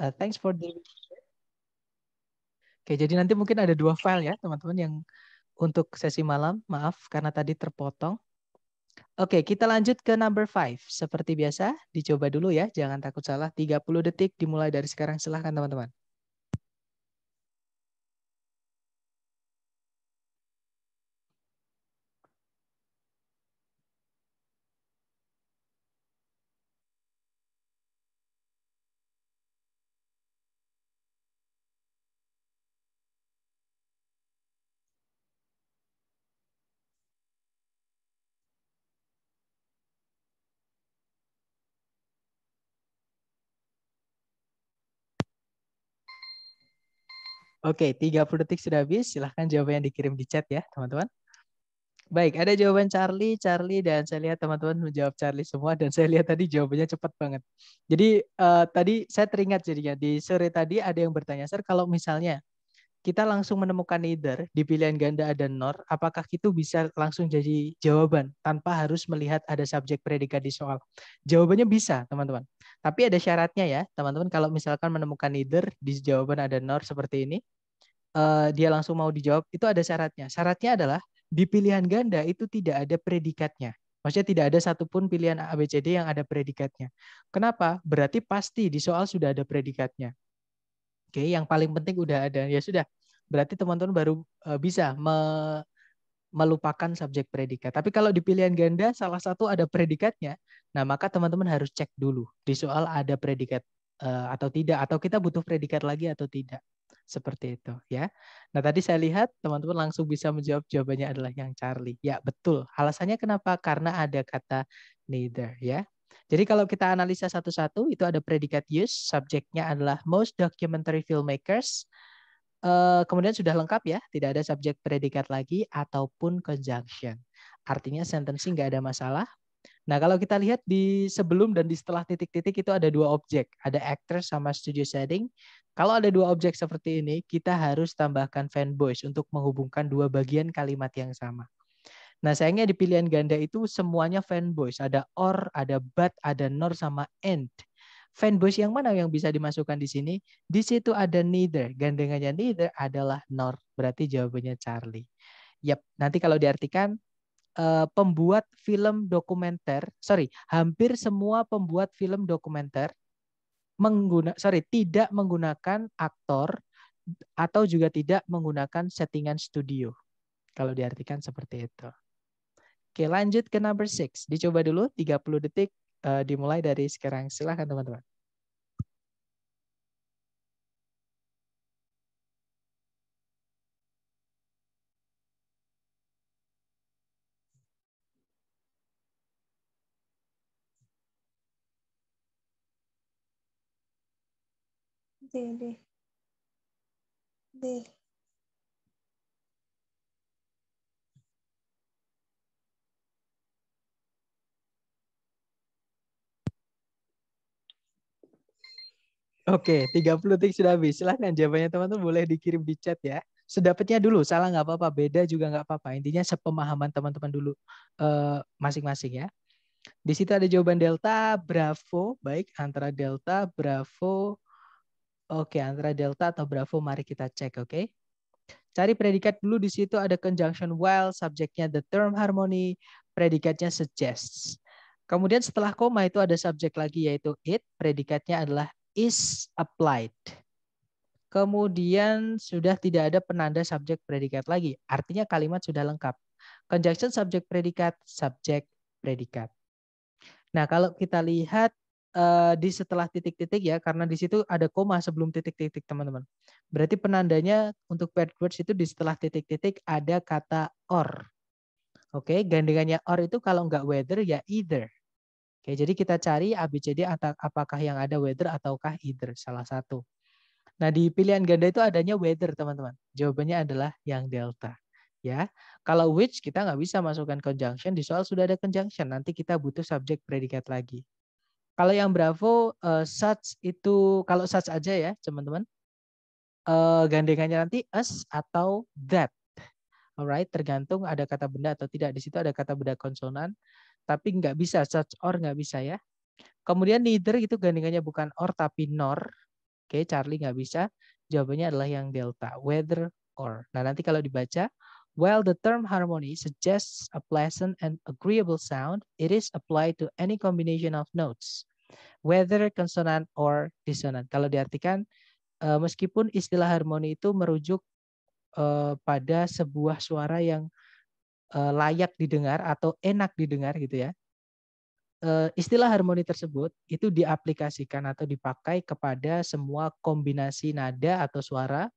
Thanks for the. Oke, jadi nanti mungkin ada 2 file ya teman-teman yang untuk sesi malam. Maaf karena tadi terpotong. Oke, kita lanjut ke number 5. Seperti biasa, dicoba dulu ya. Jangan takut salah. 30 detik dimulai dari sekarang. Silahkan teman-teman. Oke, 30 detik sudah habis. Silahkan jawabannya dikirim di chat ya, teman-teman. Baik, ada jawaban Charlie, dan saya lihat teman-teman menjawab Charlie semua, dan saya lihat tadi jawabannya cepat banget. Jadi tadi saya teringat jadinya, di sore tadi ada yang bertanya, Sir, kalau misalnya kita langsung menemukan either di pilihan ganda ada nor, apakah itu bisa langsung jadi jawaban tanpa harus melihat ada subjek predikat di soal? Jawabannya bisa, teman-teman. Tapi ada syaratnya ya, teman-teman. Kalau misalkan menemukan either di jawaban ada nor seperti ini, dia langsung mau dijawab, itu ada syaratnya. Syaratnya adalah di pilihan ganda itu tidak ada predikatnya. Maksudnya tidak ada satupun pilihan A, B, C, D yang ada predikatnya. Kenapa? Berarti pasti di soal sudah ada predikatnya. Oke, yang paling penting udah ada. Ya sudah, berarti teman-teman baru bisa melupakan subjek predikat. Tapi kalau di pilihan ganda salah satu ada predikatnya, nah maka teman-teman harus cek dulu di soal ada predikat atau tidak, atau kita butuh predikat lagi atau tidak. Seperti itu ya. Nah tadi saya lihat teman-teman langsung bisa menjawab, jawabannya adalah yang Charlie. Ya betul. Alasannya kenapa? Karena ada kata neither ya. Jadi kalau kita analisa satu-satu, itu ada predikat use, subjeknya adalah most documentary filmmakers. Kemudian sudah lengkap ya, tidak ada subjek predikat lagi ataupun conjunction. Artinya sentencing nggak ada masalah. Nah kalau kita lihat di sebelum dan di setelah titik-titik itu ada 2 objek, ada actor sama studio setting. Kalau ada 2 objek seperti ini, kita harus tambahkan fanboys untuk menghubungkan 2 bagian kalimat yang sama. Nah sayangnya di pilihan ganda itu semuanya fanboys, ada or, ada but, ada nor sama and. Fanboys yang mana yang bisa dimasukkan di sini? Di situ ada neither. Gandengannya neither adalah nor. Berarti jawabannya Charlie. Yap, nanti kalau diartikan pembuat film dokumenter, hampir semua pembuat film dokumenter tidak menggunakan aktor atau juga tidak menggunakan settingan studio. Kalau diartikan seperti itu. Oke, lanjut ke number 6. Dicoba dulu 30 detik dimulai dari sekarang. Silahkan teman-teman. D. Oke, 30 detik sudah habis. Silahkan jawabannya teman-teman boleh dikirim di chat ya. Sedapatnya dulu, salah nggak apa-apa, beda juga nggak apa-apa. Intinya sepemahaman teman-teman dulu masing-masing ya. Di situ ada jawaban delta, bravo. Baik, antara delta, bravo. Oke, antara delta atau bravo, mari kita cek, oke. Cari predikat dulu, di situ ada conjunction while, subjeknya the term harmony, predikatnya suggests. Kemudian setelah koma itu ada subjek lagi yaitu it, predikatnya adalah is applied. Kemudian sudah tidak ada penanda subjek predikat lagi. Artinya kalimat sudah lengkap. Conjunction subjek predikat, subjek predikat. Nah, kalau kita lihat di setelah titik-titik ya, karena di situ ada koma sebelum titik-titik teman-teman. Berarti penandanya untuk paired words itu di setelah titik-titik ada kata or. Oke, gandengannya or itu kalau nggak whether ya either. Oke, jadi kita cari ABCD apakah yang ada whether ataukah either, salah satu. Nah, di pilihan ganda itu adanya whether, teman-teman. Jawabannya adalah yang delta. Ya, kalau which kita nggak bisa masukkan conjunction, di soal sudah ada conjunction. Nanti kita butuh subjek predikat lagi. Kalau yang bravo, such itu, kalau such aja ya, teman-teman. Gandengannya nanti us atau that. Alright, tergantung ada kata benda atau tidak. Di situ ada kata benda konsonan, tapi nggak bisa such or nggak bisa ya. Kemudian neither itu gandengannya bukan or tapi nor. Oke, Charlie nggak bisa. Jawabannya adalah yang delta, whether or. Nah, nanti kalau dibaca, while the term harmony suggests a pleasant and agreeable sound, it is applied to any combination of notes, whether consonant or dissonant. Kalau diartikan, meskipun istilah harmoni itu merujuk pada sebuah suara yang layak didengar atau enak didengar gitu ya. Istilah harmoni tersebut itu diaplikasikan atau dipakai kepada semua kombinasi nada atau suara,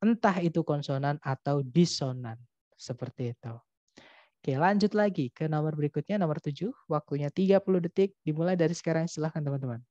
entah itu konsonan atau disonan. Seperti itu. Oke, lanjut lagi ke nomor berikutnya, nomor 7. Waktunya 30 detik, dimulai dari sekarang. Silahkan teman-teman.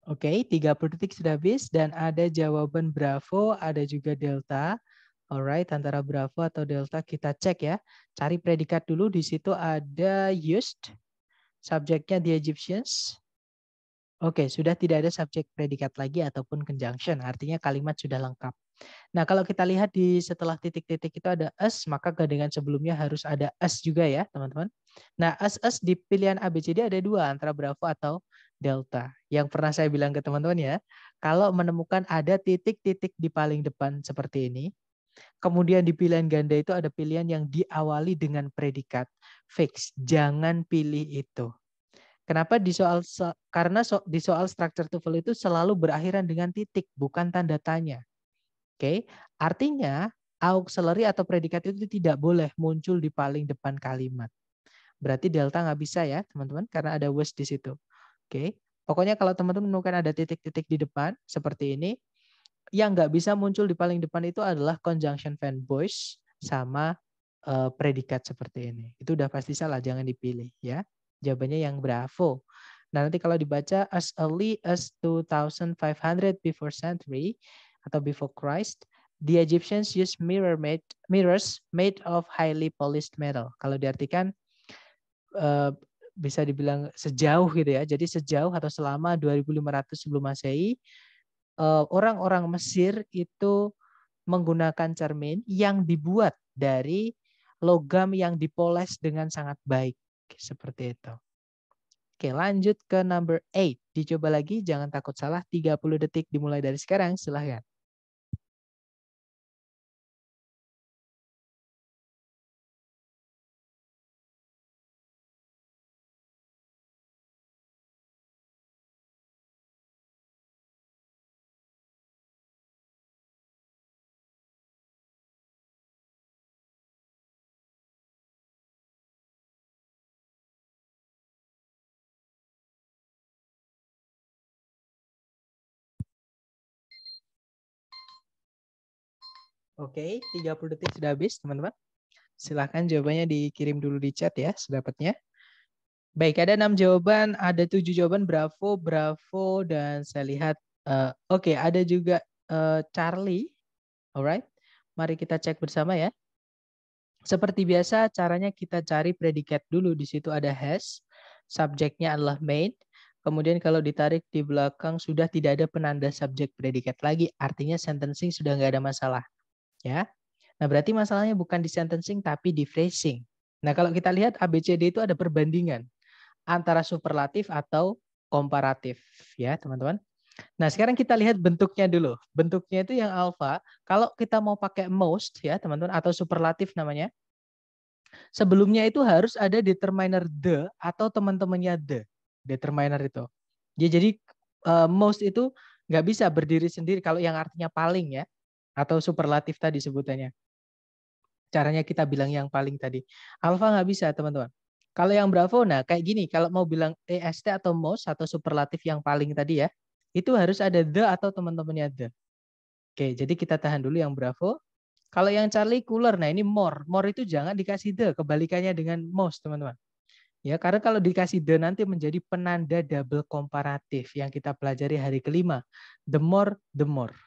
Oke, 30 detik sudah habis dan ada jawaban Bravo, ada juga Delta. Alright, antara Bravo atau Delta kita cek ya. Cari predikat dulu, di situ ada used, subjeknya the Egyptians. Oke, sudah tidak ada subjek predikat lagi ataupun conjunction, artinya kalimat sudah lengkap. Nah, kalau kita lihat di setelah titik-titik itu ada us, maka gandengan sebelumnya harus ada us juga ya, teman-teman. Nah, us di pilihan ABCD ada dua, antara Bravo atau Delta. Yang pernah saya bilang ke teman-teman ya, kalau menemukan ada titik-titik di paling depan seperti ini, kemudian di pilihan ganda itu ada pilihan yang diawali dengan predikat fix. Jangan pilih itu. Kenapa karena di soal structure TOEFL itu selalu berakhiran dengan titik, bukan tanda tanya. Oke, artinya auxiliary atau predikat itu tidak boleh muncul di paling depan kalimat. Berarti delta nggak bisa ya, teman-teman, karena ada was di situ. Oke, pokoknya kalau teman-teman menemukan ada titik-titik di depan seperti ini, yang nggak bisa muncul di paling depan itu adalah conjunction fan voice sama predikat seperti ini. Itu udah pasti salah, jangan dipilih ya. Jawabannya yang Bravo. Nah, nanti kalau dibaca as early as 2500 before century atau before Christ, the Egyptians used mirrors made of highly polished metal. Kalau diartikan bisa dibilang sejauh gitu ya. Jadi sejauh atau selama 2500 sebelum Masehi, orang-orang Mesir itu menggunakan cermin yang dibuat dari logam yang dipoles dengan sangat baik. Seperti itu. Oke, lanjut ke number 8. Dicoba lagi, jangan takut salah. 30 detik dimulai dari sekarang, silahkan. Oke, 30 detik sudah habis, teman-teman. Silahkan jawabannya dikirim dulu di chat ya, sedapatnya. Baik, ada 6 jawaban, ada 7 jawaban Bravo, dan saya lihat, oke, ada juga Charlie. Alright, mari kita cek bersama ya. Seperti biasa, caranya kita cari predikat dulu. Di situ ada has, subjeknya adalah made. Kemudian kalau ditarik di belakang sudah tidak ada penanda subjek predikat lagi, artinya sentencing sudah nggak ada masalah. Ya. Nah, berarti masalahnya bukan di sentencing tapi di phrasing. Nah, kalau kita lihat ABCD itu ada perbandingan antara superlatif atau komparatif, ya, teman-teman. Nah, sekarang kita lihat bentuknya dulu. Bentuknya itu yang alpha. Kalau kita mau pakai most, ya, teman-teman, atau superlatif namanya, sebelumnya itu harus ada determiner the atau teman-temannya the. Determiner itu. Ya, jadi most itu nggak bisa berdiri sendiri kalau yang artinya paling ya. Atau superlatif tadi sebutannya. Caranya kita bilang yang paling tadi. Alpha nggak bisa, teman-teman. Kalau yang Bravo, nah kayak gini. Kalau mau bilang EST atau most atau superlatif yang paling tadi ya, itu harus ada the atau teman-temannya the. Oke, jadi kita tahan dulu yang Bravo. Kalau yang Charlie cooler, nah ini more. More itu jangan dikasih the, kebalikannya dengan most, teman-teman. Ya, karena kalau dikasih the nanti menjadi penanda double komparatif yang kita pelajari hari kelima. The more,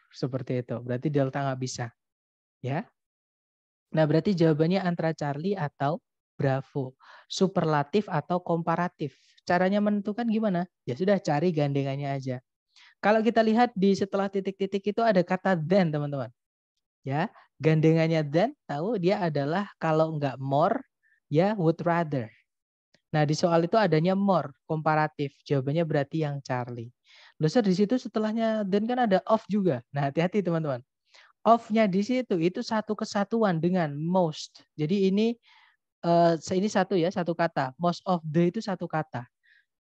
seperti itu. Berarti delta nggak bisa. Ya. Nah, berarti jawabannya antara Charlie atau Bravo. Superlatif atau komparatif. Caranya menentukan gimana? Ya sudah, cari gandengannya aja. Kalau kita lihat di setelah titik-titik itu ada kata than, teman-teman. Ya, gandengannya than, tahu dia adalah kalau nggak more, ya would rather. Nah, di soal itu adanya more, komparatif. Jawabannya berarti yang Charlie. Loser di situ setelahnya than kan ada of juga. Nah, hati-hati teman-teman. Of-nya di situ itu satu kesatuan dengan most. Jadi ini satu ya, satu kata. Most of the itu satu kata.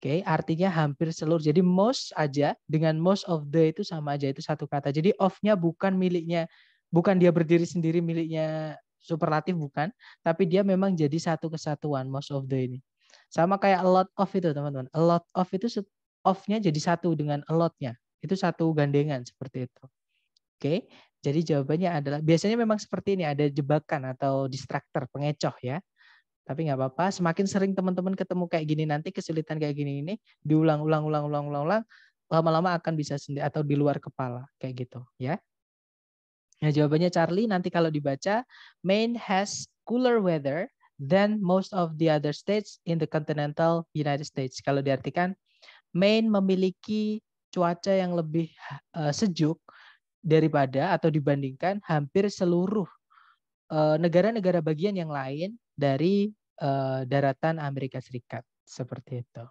Oke, artinya hampir seluruh. Jadi most aja dengan most of the itu sama aja, itu satu kata. Jadi of-nya bukan miliknya, bukan dia berdiri sendiri miliknya superlatif, bukan. Tapi dia memang jadi satu kesatuan, most of the ini. Sama kayak a lot of itu teman-teman. A lot of itu of-nya jadi satu dengan a lot-nya. Itu satu gandengan seperti itu. Oke, jadi jawabannya adalah biasanya memang seperti ini, ada jebakan atau distractor, pengecoh ya. Tapi nggak apa-apa, semakin sering teman-teman ketemu kayak gini nanti, kesulitan kayak gini ini diulang-ulang, lama-lama akan bisa sendiri atau di luar kepala kayak gitu ya. Nah, jawabannya Charlie nanti kalau dibaca, Maine has cooler weather than most of the other states in the continental United States. Kalau diartikan, Maine memiliki cuaca yang lebih sejuk daripada atau dibandingkan hampir seluruh negara-negara bagian yang lain dari daratan Amerika Serikat. Seperti itu.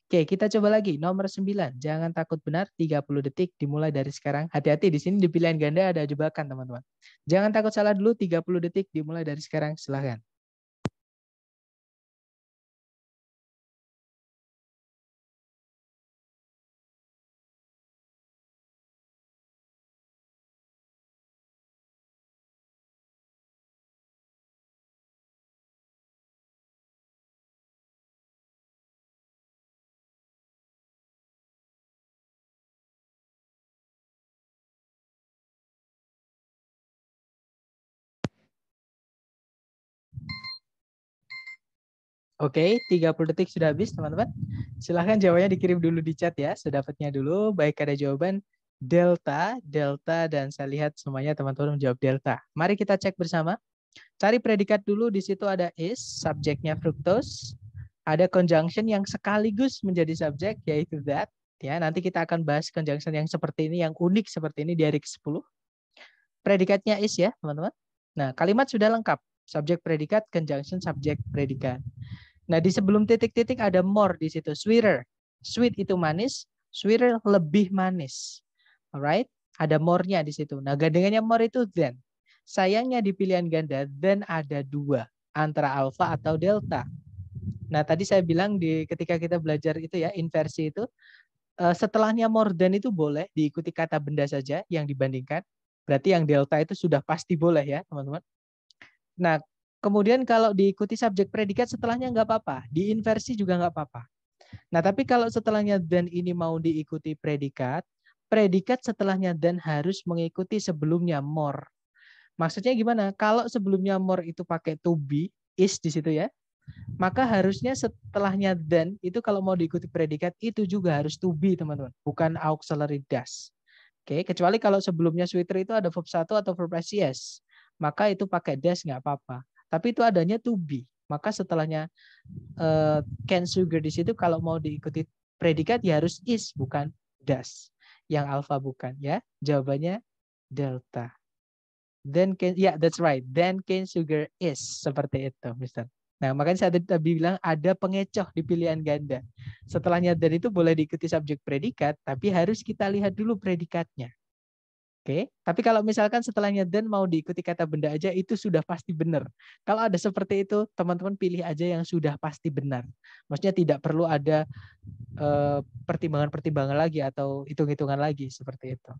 Oke, kita coba lagi. Nomor 9. Jangan takut benar, 30 detik dimulai dari sekarang. Hati-hati, di sini di pilihan ganda ada jebakan, teman-teman. Jangan takut salah dulu, 30 detik dimulai dari sekarang. Silahkan. Oke, 30 detik sudah habis, teman-teman. Silahkan jawabannya dikirim dulu di chat ya, sedapatnya dulu. Baik, ada jawaban delta, dan saya lihat semuanya teman-teman menjawab delta. Mari kita cek bersama. Cari predikat dulu, di situ ada is, subjeknya fructose. Ada conjunction yang sekaligus menjadi subjek, yaitu that. Ya, nanti kita akan bahas conjunction yang seperti ini, yang unik seperti ini di hari ke-10. Predikatnya is ya, teman-teman. Nah, kalimat sudah lengkap. Subjek predikat, conjunction, subjek predikat. Nah, di sebelum titik-titik ada more di situ. Sweeter. Sweet itu manis, sweeter lebih manis. Alright? Ada more-nya di situ. Nah, gandengannya more itu then. Sayangnya di pilihan ganda, then ada dua. Antara alpha atau delta. Nah, tadi saya bilang ketika kita belajar itu ya, inversi itu, setelahnya more than itu boleh diikuti kata benda saja yang dibandingkan. Berarti yang delta itu sudah pasti boleh ya, teman-teman. Nah, kemudian kalau diikuti subjek predikat setelahnya nggak apa-apa. Diinversi juga nggak apa-apa. Nah, tapi kalau setelahnya then ini mau diikuti predikat, predikat setelahnya then harus mengikuti sebelumnya more. Maksudnya gimana? Kalau sebelumnya more itu pakai to be, is di situ ya, maka harusnya setelahnya then itu kalau mau diikuti predikat itu juga harus to be, teman-teman. Bukan auxiliary does. Oke, kecuali kalau sebelumnya sweeter itu ada verb 1 atau verb yes, maka itu pakai does nggak apa-apa. Tapi itu adanya to be. Maka setelahnya can sugar di situ kalau mau diikuti predikat ya harus is, bukan does. Yang alpha bukan ya. Jawabannya delta. Then can, ya that's right. Then cane sugar is, seperti itu, Mister. Nah, makanya saya tadi bilang ada pengecoh di pilihan ganda. Setelahnya dan itu boleh diikuti subjek predikat, tapi harus kita lihat dulu predikatnya. Oke, tapi kalau misalkan setelahnya then mau diikuti kata benda aja, itu sudah pasti benar. Kalau ada seperti itu, teman-teman pilih aja yang sudah pasti benar. Maksudnya tidak perlu ada pertimbangan-pertimbangan lagi atau hitung-hitungan lagi seperti itu.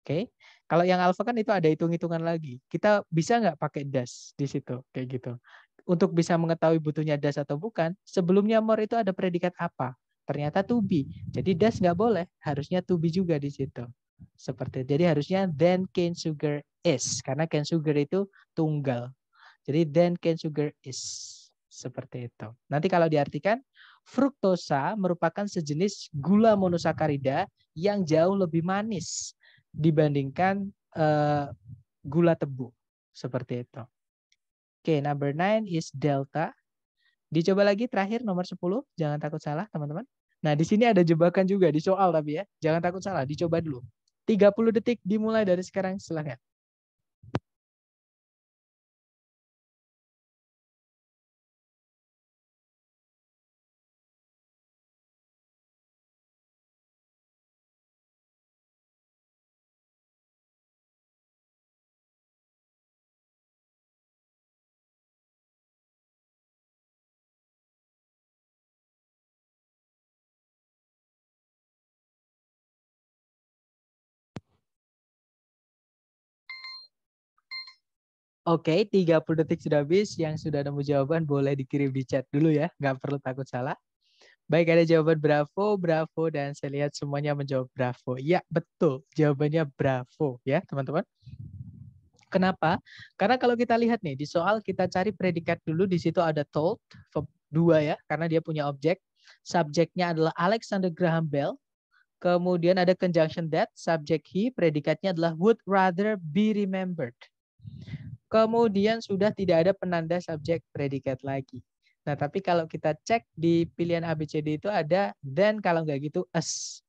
Oke, kalau yang alpha kan itu ada hitung-hitungan lagi. Kita bisa nggak pakai das di situ, kayak gitu. Untuk bisa mengetahui butuhnya das atau bukan, sebelumnya more itu ada predikat apa? Ternyata to be. Jadi das nggak boleh, harusnya to be juga di situ. Seperti itu. Jadi harusnya then cane sugar is, karena cane sugar itu tunggal. Jadi then cane sugar is. Seperti itu. Nanti kalau diartikan, fruktosa merupakan sejenis gula monosakarida yang jauh lebih manis dibandingkan gula tebu. Seperti itu. Oke, number 9 is delta. Dicoba lagi terakhir nomor 10. Jangan takut salah, teman-teman. Nah, di sini ada jebakan juga di soal tapi ya. Jangan takut salah, dicoba dulu. 30 detik dimulai dari sekarang, silakan. Oke, 30 detik sudah habis. Yang sudah nemu jawaban boleh dikirim di chat dulu ya. Nggak perlu takut salah. Baik, ada jawaban bravo, bravo, dan saya lihat semuanya menjawab bravo. Ya, betul. Jawabannya bravo ya, teman-teman. Kenapa? Karena kalau kita lihat nih, di soal kita cari predikat dulu, di situ ada told, verb 2 ya, karena dia punya objek. Subjeknya adalah Alexander Graham Bell. Kemudian ada conjunction that, subjek he, predikatnya adalah would rather be remembered. Kemudian sudah tidak ada penanda subjek predikat lagi. Nah, tapi kalau kita cek di pilihan ABCD itu ada then, kalau nggak gitu us.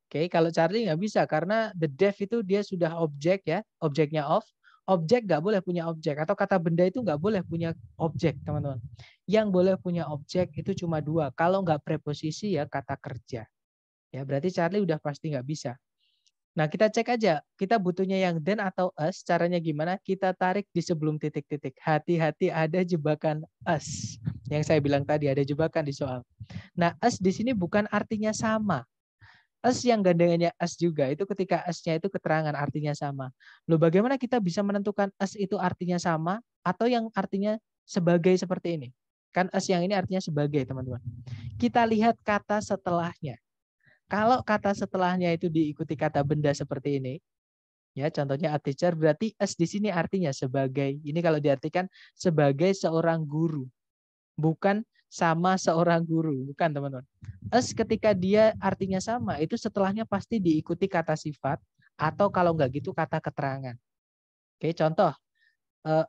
Oke, kalau Charlie nggak bisa karena the def itu dia sudah objek ya, objeknya of. Objek nggak boleh punya objek, atau kata benda itu nggak boleh punya objek, teman-teman. Yang boleh punya objek itu cuma 2. Kalau nggak preposisi ya kata kerja. Ya, berarti Charlie udah pasti nggak bisa. Nah, kita cek aja. Kita butuhnya yang then atau us. Caranya gimana? Kita tarik di sebelum titik-titik. Hati-hati ada jebakan us. Yang saya bilang tadi ada jebakan di soal. Nah, us di sini bukan artinya sama. Us yang gandengannya us juga. Itu ketika us-nya itu keterangan artinya sama. Loh, bagaimana kita bisa menentukan us itu artinya sama atau yang artinya sebagai seperti ini? Kan us yang ini artinya sebagai, teman-teman. Kita lihat kata setelahnya. Kalau kata setelahnya itu diikuti kata benda seperti ini, ya contohnya a teacher, berarti as di sini artinya sebagai. Ini kalau diartikan sebagai seorang guru, bukan sama seorang guru, bukan teman-teman. As ketika dia artinya sama, itu setelahnya pasti diikuti kata sifat atau kalau nggak gitu kata keterangan. Oke, contoh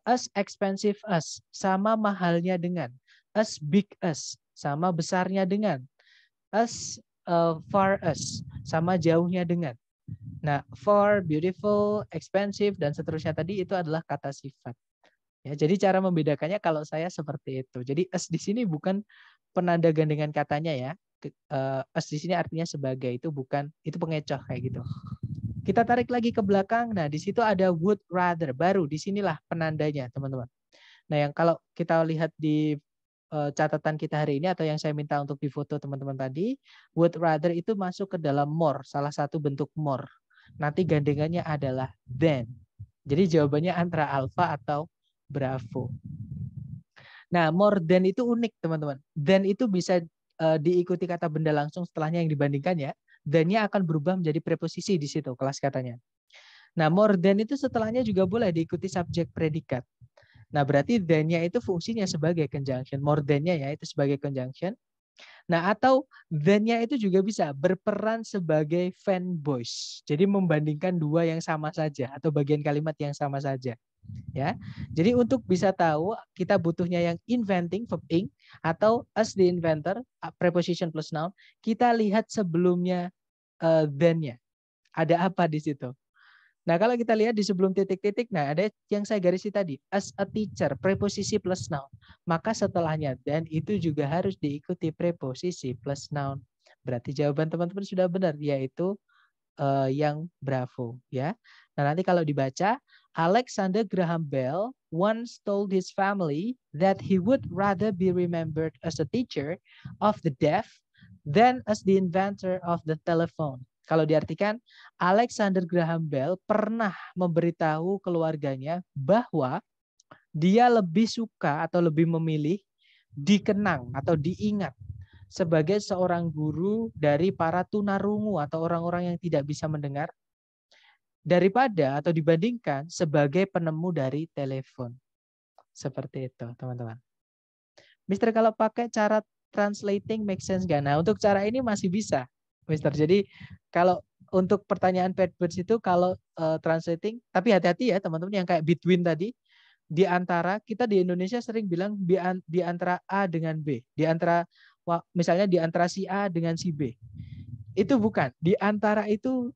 as expensive as sama mahalnya dengan, as big as sama besarnya dengan, as far as sama jauhnya dengan. Nah, far, beautiful, expensive, dan seterusnya tadi itu adalah kata sifat. Ya, jadi cara membedakannya kalau saya seperti itu. Jadi as di sini bukan penanda gandengan katanya ya. As di sini artinya sebagai, itu bukan, itu pengecoh kayak gitu. Kita tarik lagi ke belakang. Nah, di situ ada would rather. Baru disinilah penandanya, teman-teman. Nah, yang kalau kita lihat di catatan kita hari ini atau yang saya minta untuk difoto teman-teman tadi, would rather itu masuk ke dalam more, salah satu bentuk more. Nanti gandengannya adalah then. Jadi jawabannya antara alpha atau bravo. Nah, more than itu unik, teman-teman. Then itu bisa diikuti kata benda langsung setelahnya yang dibandingkan ya. Then-nya akan berubah menjadi preposisi di situ kelas katanya. Nah, more than itu setelahnya juga boleh diikuti subjek predikat. Nah, berarti then-nya itu fungsinya sebagai conjunction. More than-nya ya itu sebagai conjunction. Nah, atau then-nya itu juga bisa berperan sebagai fanboys. Jadi membandingkan dua yang sama saja atau bagian kalimat yang sama saja. Ya. Jadi untuk bisa tahu kita butuhnya yang inventing verb ing atau as the inventor preposition plus noun, kita lihat sebelumnya then-nya. Ada apa di situ? Nah, kalau kita lihat di sebelum titik-titik, nah ada yang saya garisi tadi, as a teacher, preposisi plus noun. Maka setelahnya dan itu juga harus diikuti preposisi plus noun. Berarti jawaban teman-teman sudah benar, yaitu yang bravo. Ya. Nah, nanti kalau dibaca, Alexander Graham Bell once told his family that he would rather be remembered as a teacher of the deaf than as the inventor of the telephone. Kalau diartikan, Alexander Graham Bell pernah memberitahu keluarganya bahwa dia lebih suka atau lebih memilih dikenang atau diingat sebagai seorang guru dari para tunarungu atau orang-orang yang tidak bisa mendengar daripada atau dibandingkan sebagai penemu dari telepon. Seperti itu, teman-teman. Mister kalau pakai cara translating make sense nggak? Nah, untuk cara ini masih bisa, Mister. Jadi kalau untuk pertanyaan paired words itu kalau translating, tapi hati-hati ya teman-teman yang kayak between tadi, di antara kita di Indonesia sering bilang di antara A dengan B, di antara misalnya di antara si A dengan si B. Itu bukan, di antara itu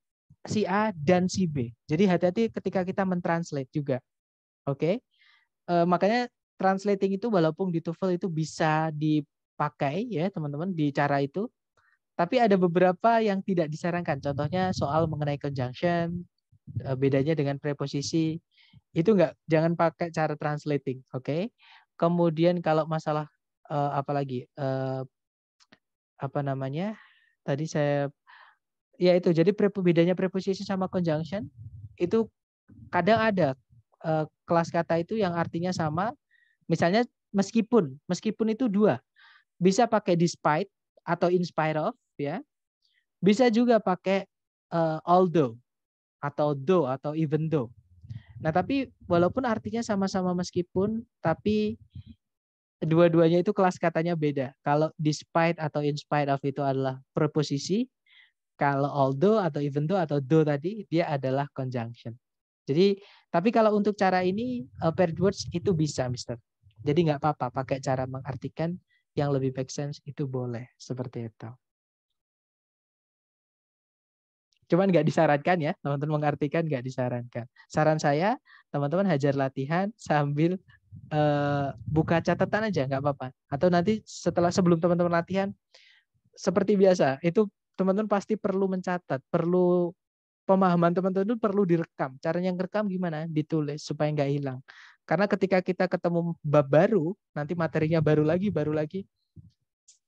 si A dan si B. Jadi hati-hati ketika kita mentranslate juga. Oke. Makanya translating itu walaupun di TOEFL itu bisa dipakai ya teman-teman di cara itu, tapi ada beberapa yang tidak disarankan. Contohnya soal mengenai conjunction, bedanya dengan preposisi, itu jangan pakai cara translating, oke? Kemudian kalau masalah apa lagi? Apa namanya? Tadi saya ya itu jadi bedanya preposisi sama conjunction itu kadang ada kelas kata itu yang artinya sama. Misalnya meskipun itu dua, bisa pakai despite atau in spite of ya. Bisa juga pakai although atau though atau even though. Nah, tapi walaupun artinya sama-sama meskipun, tapi dua-duanya itu kelas katanya beda. Kalau despite atau in spite of itu adalah preposisi, kalau although atau even though atau though tadi dia adalah conjunction. Jadi, tapi kalau untuk cara ini paired words itu bisa, Mister. Jadi nggak apa-apa pakai cara mengartikan yang lebih make sense itu boleh seperti itu. Cuman nggak disarankan ya, teman-teman mengartikan nggak disarankan. Saran saya, teman-teman hajar latihan sambil buka catatan aja, nggak apa-apa. Atau nanti sebelum teman-teman latihan, seperti biasa, itu teman-teman pasti perlu mencatat, perlu pemahaman teman-teman itu perlu direkam. Caranya ngerekam gimana? Ditulis supaya nggak hilang. Karena ketika kita ketemu bab baru, nanti materinya baru lagi,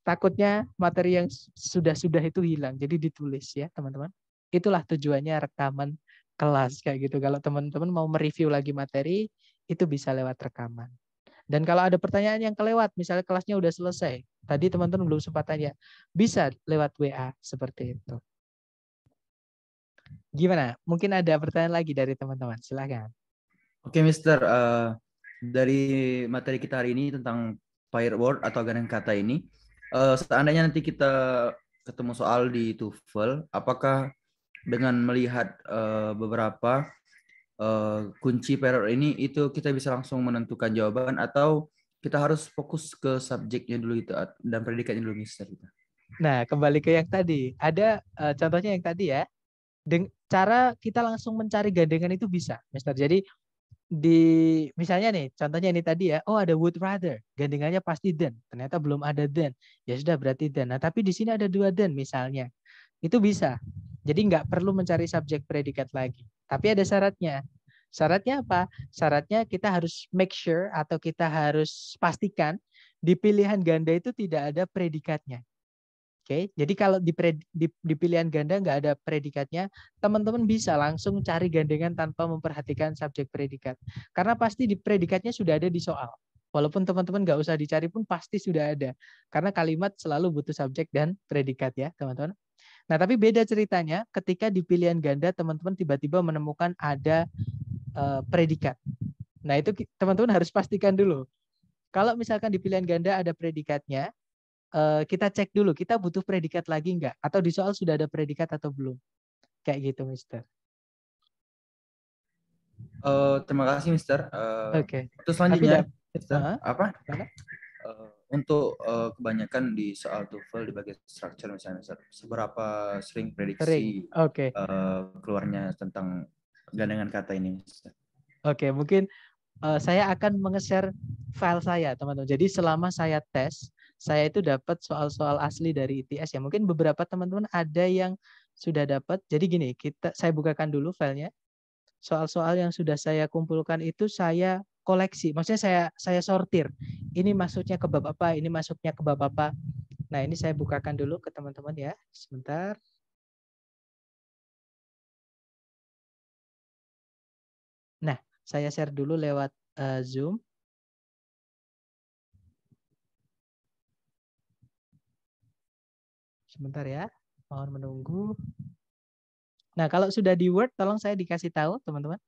takutnya materi yang sudah itu hilang. Jadi ditulis ya teman-teman. Itulah tujuannya rekaman kelas kayak gitu. Kalau teman-teman mau mereview lagi materi, itu bisa lewat rekaman. Dan kalau ada pertanyaan yang kelewat, misalnya kelasnya udah selesai, tadi teman-teman belum sempat tanya, bisa lewat WA seperti itu. Gimana? Mungkin ada pertanyaan lagi dari teman-teman. Silakan. Oke, Mister. Dari materi kita hari ini tentang paired word atau gandeng kata ini, seandainya nanti kita ketemu soal di TOEFL, apakah dengan melihat beberapa kunci paired word ini itu kita bisa langsung menentukan jawaban atau kita harus fokus ke subjeknya dulu itu dan predikatnya dulu, Mister? Nah, kembali ke yang tadi. Ada contohnya yang tadi ya. Cara kita langsung mencari gandengan itu bisa, Mister. Jadi misalnya nih, contohnya ini tadi ya. Oh, ada would rather. Gandengannya pasti than. Ternyata belum ada than. Ya sudah berarti than. Nah, tapi di sini ada dua than misalnya. Itu bisa. Jadi nggak perlu mencari subjek predikat lagi. Tapi ada syaratnya. Syaratnya apa? Syaratnya kita harus make sure atau kita harus pastikan di pilihan ganda itu tidak ada predikatnya. Oke, jadi kalau di pilihan ganda nggak ada predikatnya, teman-teman bisa langsung cari gandengan tanpa memperhatikan subjek predikat. Karena pasti di predikatnya sudah ada di soal. Walaupun teman-teman nggak usah dicari pun pasti sudah ada. Karena kalimat selalu butuh subjek dan predikat ya, teman-teman. Nah, tapi beda ceritanya ketika di pilihan ganda teman-teman tiba-tiba menemukan ada predikat. Nah, itu teman-teman harus pastikan dulu. Kalau misalkan di pilihan ganda ada predikatnya, kita cek dulu, kita butuh predikat lagi nggak? Atau di soal sudah ada predikat atau belum? Kayak gitu, Mister. Terima kasih, Mister. Oke. Terus selanjutnya, Mister, untuk kebanyakan di soal TOEFL di bagian structure misalnya, Mister, seberapa sering prediksi keluarnya tentang gandengan kata ini, Mister? Oke, mungkin saya akan menge-share file saya, teman-teman. Jadi selama saya tes, saya itu dapat soal-soal asli dari ITS ya. Mungkin beberapa teman-teman ada yang sudah dapat. Jadi gini, saya bukakan dulu filenya. Soal-soal yang sudah saya kumpulkan itu saya koleksi. Maksudnya saya sortir. Ini masuknya ke bab apa, ini masuknya ke bab apa. Nah, ini saya bukakan dulu ke teman-teman ya. Sebentar. Nah, saya share dulu lewat Zoom. Sebentar ya, mohon menunggu. Nah, kalau sudah di Word, tolong saya dikasih tahu, teman-teman.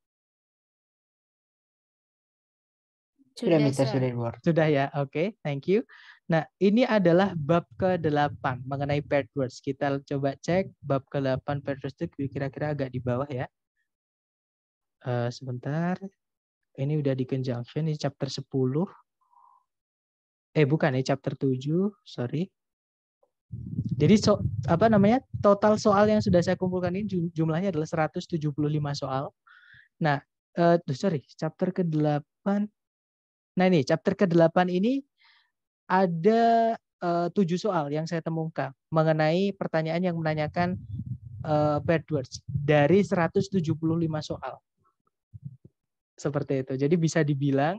Sudah, Mister, Sir. sudah Edward. Sudah ya, oke, thank you. Nah, ini adalah bab ke-8 mengenai paired words. Kita coba cek bab ke-8 paired words itu kira-kira agak di bawah ya. Sebentar, ini udah di conjunction, ini chapter 10. Bukan, ini chapter 7, sorry. Jadi total soal yang sudah saya kumpulkan ini jumlahnya adalah 175 soal. Nah, chapter ke-8. Nah, ini chapter ke-8 ini ada 7 soal yang saya temukan mengenai pertanyaan yang menanyakan paired words dari 175 soal. Seperti itu. Jadi bisa dibilang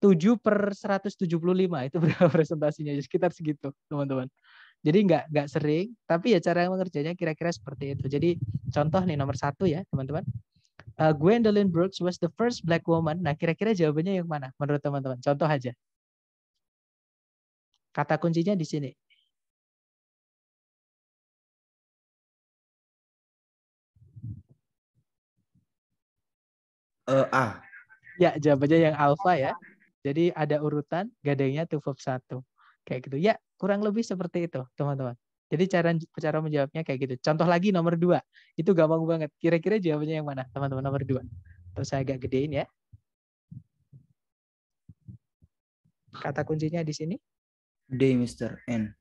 7/175 itu berapa presentasinya? Sekitar segitu, teman-teman. Jadi nggak sering, tapi ya cara mengerjanya kira-kira seperti itu. Jadi contoh nih nomor 1 ya, teman-teman. Gwendolyn Brooks was the first black woman. Nah, kira-kira jawabannya yang mana menurut teman-teman? Contoh aja. Kata kuncinya di sini. A. Ya, jawabannya yang alfa ya. Jadi ada urutan, gadangnya to verb 1. Kayak gitu. Ya, kurang lebih seperti itu, teman-teman. Jadi cara menjawabnya kayak gitu. Contoh lagi nomor 2. Itu gampang banget. Kira-kira jawabannya yang mana, teman-teman? Nomor 2. Terus saya agak gedein ya. Kata kuncinya di sini. D, Mr. N.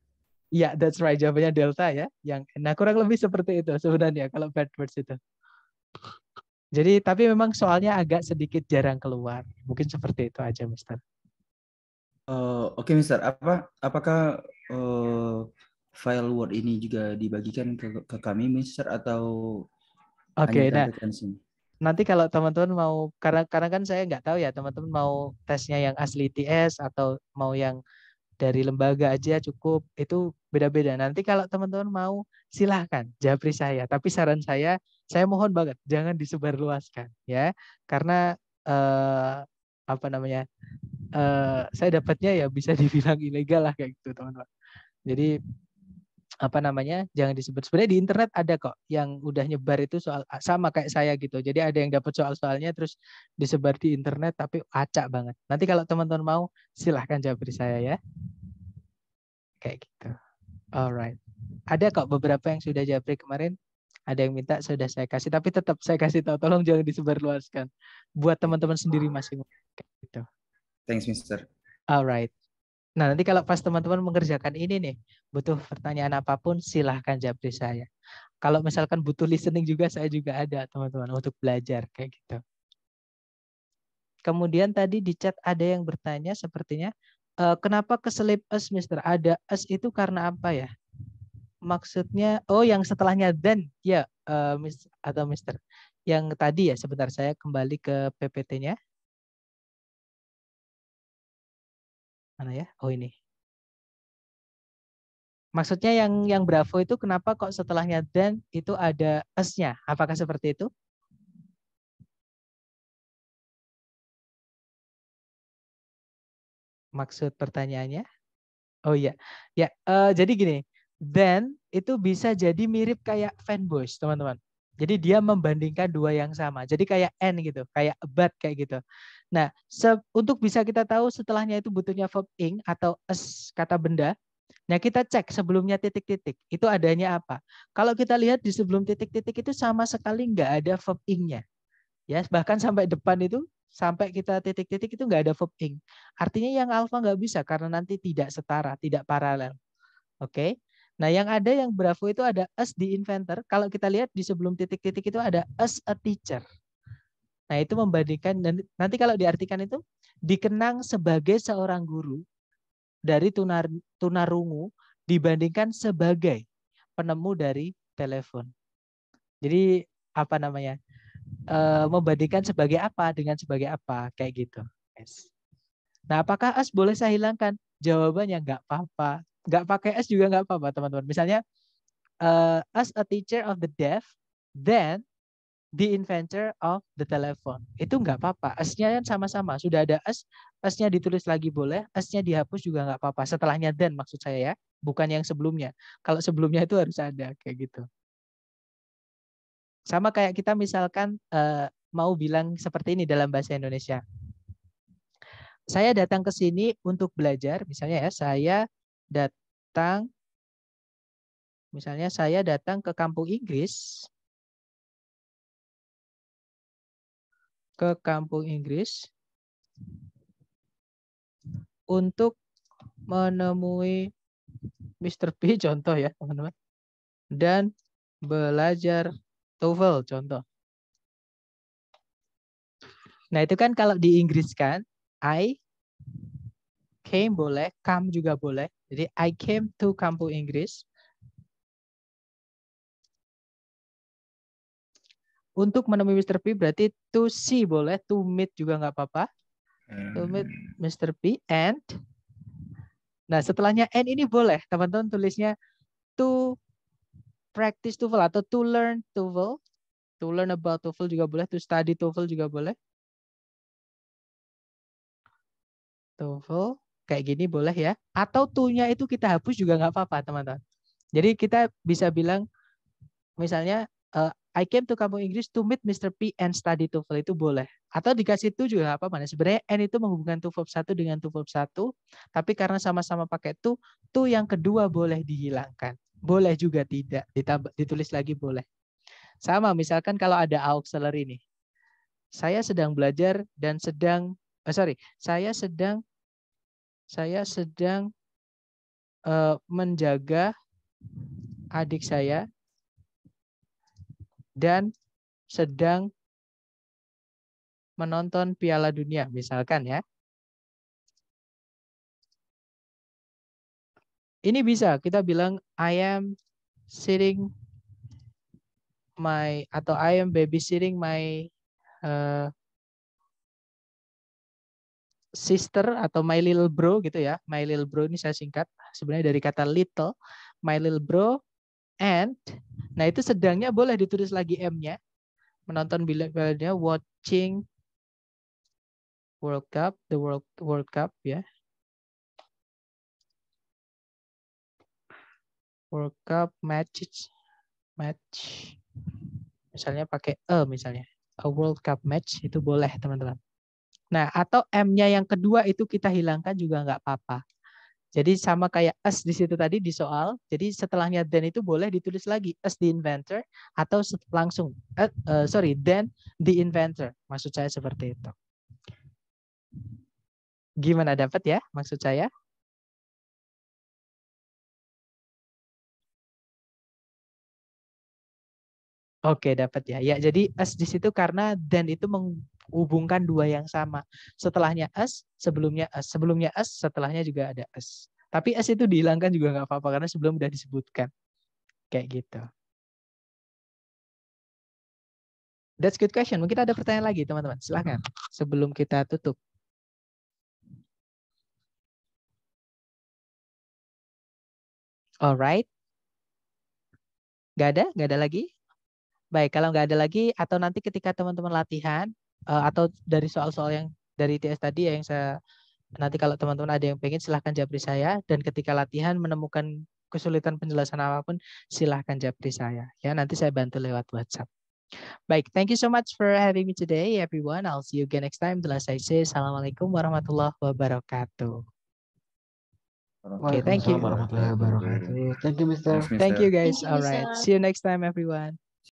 Iya, that's right. Jawabannya delta ya. Nah, kurang lebih seperti itu sebenarnya kalau bad words itu. Jadi, tapi memang soalnya agak sedikit jarang keluar. Mungkin seperti itu aja, Mister. Oke, Mister. Apakah file Word ini juga dibagikan ke kami, Mister, atau Oke, hanya nah ditampilkan di sini? nanti kalau teman-teman mau, karena kan saya nggak tahu ya, teman-teman mau tesnya yang asli ITS atau mau yang dari lembaga aja cukup, itu beda-beda. Nanti kalau teman-teman mau, silahkan japri saya. Tapi saran saya mohon banget jangan disebarluaskan ya, karena saya dapatnya ya bisa dibilang ilegal lah kayak gitu, teman-teman. Jadi jangan disebut. Sebenarnya di internet ada kok yang udah nyebar itu soal sama kayak saya gitu. Jadi ada yang dapat soal-soalnya terus disebar di internet tapi acak banget. Nanti kalau teman-teman mau, silahkan japri saya ya. Kayak gitu. Alright. Ada kok beberapa yang sudah japri kemarin. Ada yang minta sudah saya kasih, tapi tetap saya kasih tahu, tolong jangan disebarluaskan. Buat teman-teman sendiri masing-masing. Gitu. Thanks, Mister. Alright. Nah, nanti kalau pas teman-teman mengerjakan ini nih, butuh pertanyaan apapun, silahkan japri saya. Kalau misalkan butuh listening juga, saya juga ada, teman-teman, untuk belajar. Kayak gitu. Kemudian tadi di chat ada yang bertanya sepertinya, kenapa keselip us, Mister? Ada us itu karena apa ya? Maksudnya, yang setelahnya then, ya, atau Mister. Yang tadi ya, sebentar saya kembali ke PPT-nya. Mana ya? Oh, ini. Maksudnya yang Bravo itu kenapa kok setelahnya then itu ada us-nya? Apakah seperti itu? Maksud pertanyaannya? Oh iya. Ya, jadi gini. Then itu bisa jadi mirip kayak fanboys, teman-teman. Jadi dia membandingkan dua yang sama. Jadi kayak and gitu, kayak but kayak gitu. Nah, untuk bisa kita tahu setelahnya itu butuhnya verb ing atau as kata benda. Nah, kita cek sebelumnya titik-titik. Itu adanya apa? Kalau kita lihat di sebelum titik-titik itu sama sekali nggak ada verb ing-nya. Ya, bahkan sampai depan itu, sampai kita titik-titik itu nggak ada verb ing. Artinya yang alfa nggak bisa karena nanti tidak setara, tidak paralel. Oke. Nah, yang ada yang Bravo itu ada as the inventor. Kalau kita lihat di sebelum titik-titik itu ada as a teacher. Nah, itu membandingkan, dan nanti kalau diartikan itu dikenang sebagai seorang guru dari tunarungu dibandingkan sebagai penemu dari telepon. Jadi membandingkan sebagai apa dengan sebagai apa kayak gitu. Yes. Nah, apakah as boleh saya hilangkan? Jawabannya nggak apa-apa. Nggak pakai as juga nggak apa-apa, teman-teman. Misalnya as a teacher of the deaf, then the inventor of the telephone. Itu nggak apa-apa. As-nya kan sama-sama. Sudah ada as, as-nya ditulis lagi boleh, as-nya dihapus juga nggak apa-apa. Setelahnya then maksud saya ya, bukan yang sebelumnya. Kalau sebelumnya itu harus ada kayak gitu. Sama kayak kita misalkan mau bilang seperti ini dalam bahasa Indonesia. saya datang ke sini untuk belajar, misalnya ya, saya datang ke kampung Inggris, untuk menemui Mr. P, contoh ya teman-teman, dan belajar TOEFL, contoh. Nah itu kan kalau di Inggris kan, I came boleh, come juga boleh. Jadi I came to kampung Inggris untuk menemui Mr. P, berarti to see boleh, to meet juga nggak apa-apa. To meet Mr. P and, nah setelahnya and ini boleh teman-teman tulisnya to practice TOEFL atau to learn TOEFL, to learn about TOEFL juga boleh, to study TOEFL juga boleh. TOEFL kayak gini boleh ya. Atau to-nya itu kita hapus juga nggak apa-apa teman-teman. Jadi kita bisa bilang misalnya I came to kampung Inggris to meet Mr. P and study TOEFL, itu boleh. Atau dikasih to juga nggak apa-apa. Sebenarnya and itu menghubungkan to verb 1 dengan to verb 1, tapi karena sama-sama pakai to yang kedua boleh dihilangkan. Boleh juga tidak, ditulis lagi boleh. Sama misalkan kalau ada auxiliary nih. Saya sedang belajar dan saya sedang menjaga adik saya dan sedang menonton Piala Dunia, misalkan ya. Ini bisa kita bilang I am babysitting my sister atau my little bro gitu ya. My little bro ini saya singkat sebenarnya dari kata little, my little bro and, nah itu sedangnya boleh ditulis lagi M-nya. Menonton Piala, watching World Cup, the World Cup ya. World Cup match. Misalnya pakai misalnya. A World Cup match itu boleh teman-teman. Nah, atau M-nya yang kedua itu kita hilangkan juga nggak apa-apa. Jadi sama kayak as di situ tadi di soal. Jadi setelahnya then itu boleh ditulis lagi as the inventor atau langsung then the inventor. Maksud saya seperti itu. Gimana, dapat ya maksud saya? Oke, dapat ya. Ya, jadi as di situ karena then itu menghubungkan dua yang sama. Setelahnya as, sebelumnya as, setelahnya juga ada as. Tapi as itu dihilangkan juga nggak apa-apa karena sebelum udah disebutkan. Kayak gitu. That's good question. Mungkin ada pertanyaan lagi, teman-teman. Silahkan sebelum kita tutup. Alright. Nggak ada lagi? Baik, kalau nggak ada lagi, atau nanti ketika teman-teman latihan, atau dari soal-soal yang dari TS tadi yang saya, nanti kalau teman-teman ada yang pengen silahkan japri saya, dan ketika latihan menemukan kesulitan penjelasan apapun, silahkan japri saya. Ya, nanti saya bantu lewat WhatsApp. Baik, thank you so much for having me today, everyone. I'll see you again next time. Telah saya say, Assalamualaikum warahmatullahi wabarakatuh. Okay, thank you. Warahmatullahi wabarakatuh. Thank you, Mr. Thank you, guys. Thank you, All right. Mr. See you next time, everyone.